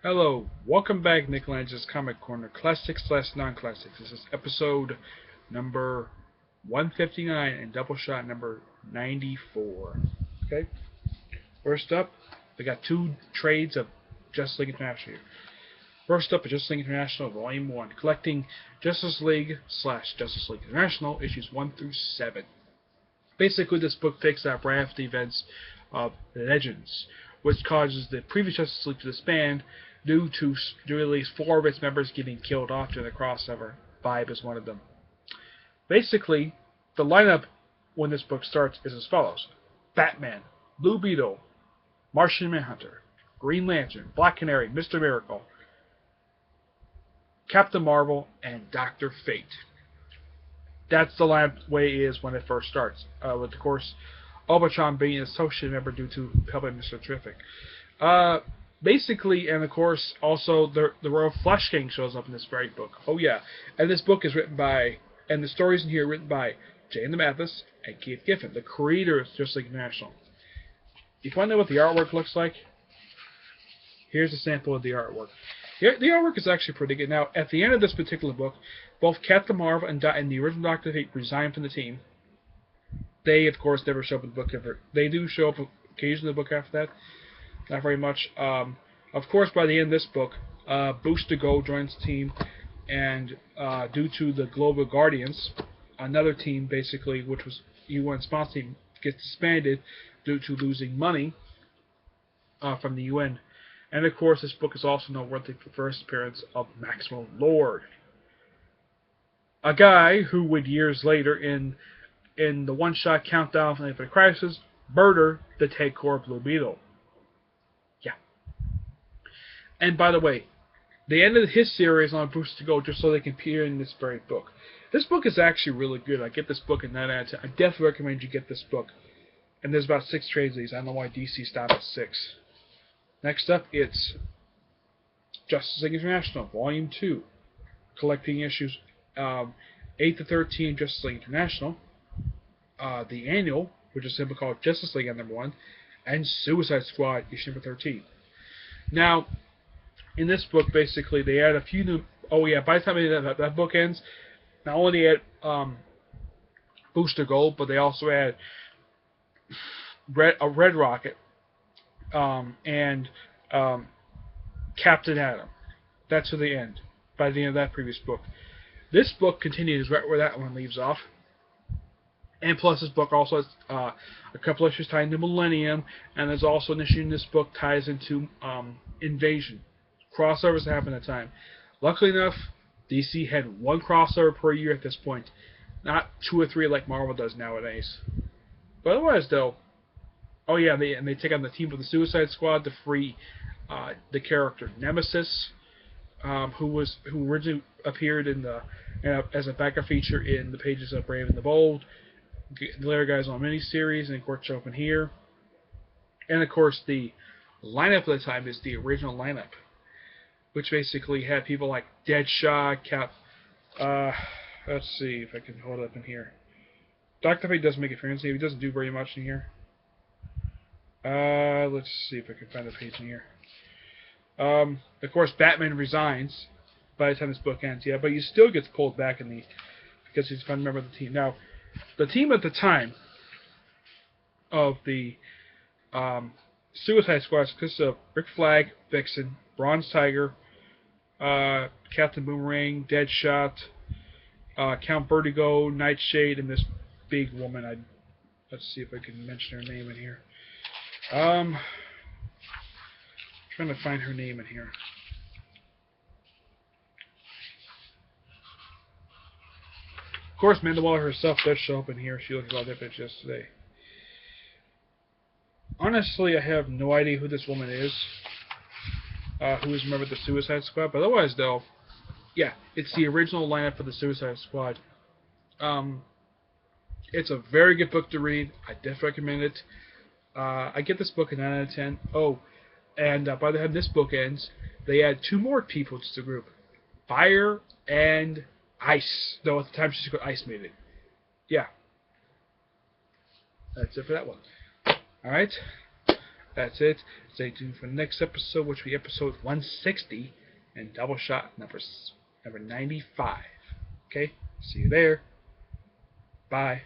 Hello, welcome back, Nick Lenz's Comic Corner, Classics slash Non-Classics. This is episode number 159 and Doubleshot number 94. Okay, first up, we got two trades of Justice League International here. First up is Justice League International Volume 1, collecting Justice League slash Justice League International issues 1 through 7. Basically, this book picks up right after the events of Legends, which causes the previous Justice League to disband due to at least 4 of its members getting killed off during the crossover. Vibe is one of them. Basically, the lineup when this book starts is as follows: Batman, Blue Beetle, Martian Manhunter, Green Lantern, Black Canary, Mr. Miracle, Captain Marvel, and Dr. Fate. That's the lineup way it is when it first starts, with of course Ultron being an associate member due to helping Mr. Terrific. Basically, and of course, also the Royal Flush King shows up in this very book. Oh yeah, and this book is written by, and the stories in here are written by Jane Mathis and Keith Giffen, the creators of Justice League International. If you want to know what the artwork looks like, here's a sample of the artwork. The artwork is actually pretty good. Now, at the end of this particular book, both Captain Marvel and the original Dr. Fate resigned from the team. They, of course, never show up in the book ever. They do show up occasionally in the book after that. Not very much. Of course, by the end of this book, Booster Gold joins the team, and due to the Global Guardians, another team, basically, which was UN sponsor team, gets disbanded due to losing money from the UN. And of course, this book is also noteworthy for the first appearance of Maximum Lord, a guy who would years later in the one-shot countdown for the Infinite Crisis murder the Ted Core Blue Beetle. Yeah. And by the way, they ended his series on Booster Gold just so they can appear in this very book. This book is actually really good. I get this book at 9 out of 10. I definitely recommend you get this book. And there's about 6 trades of these. I don't know why DC stopped at 6. Next up, it's Justice League International, Volume 2, collecting issues 8 to 13 Justice League International, the annual, which is simply called Justice League number 1, and Suicide Squad issue number 13. Now, in this book, basically, they add a few new... Oh yeah, by the time that book ends, not only they add Booster Gold, but they also add a Red Rocket, and Captain Atom. That's where they end, by the end of that previous book. This book continues right where that one leaves off. And plus, this book also has a couple issues tied into Millennium, and there's also an issue in this book ties into Invasion. Crossovers that happen at the time. Luckily enough, DC had one crossover per year at this point, not 2 or 3 like Marvel does nowadays. But otherwise, though, oh yeah, they take on the team of the Suicide Squad to free the character Nemesis, who originally appeared in as a backup feature in the pages of Brave and the Bold. The later guys on miniseries, and of course show up in here. And of course, the lineup at the time is the original lineup, which basically had people like Deadshot, let's see if I can hold it up in here. Dr. Fate does make a appearance here. He doesn't do very much in here. Let's see if I can find the page in here. Of course, Batman resigns by the time this book ends. Yeah, but he still gets pulled back because he's a fun member of the team. Now, the team at the time of the Suicide Squad consists of Rick Flag, Vixen, Bronze Tiger, Captain Boomerang, Deadshot, Count Vertigo, Nightshade, and this big woman. Let's see if I can mention her name in here. Trying to find her name in here. Of course, Mandela herself does show up in here. She looks a lot different yesterday. Honestly, I have no idea who this woman is. Who is a member of the Suicide Squad. But otherwise, though, yeah, it's the original lineup for the Suicide Squad. It's a very good book to read. I definitely recommend it. I get this book a 9 out of 10. Oh, and by the time this book ends, they add 2 more people to the group. Fire and Ice. Though at the time she's called Ice Maiden. Yeah. That's it for that one. Alright. That's it. Stay tuned for the next episode, which will be episode 160 and Doubleshot number 95. Okay? See you there. Bye.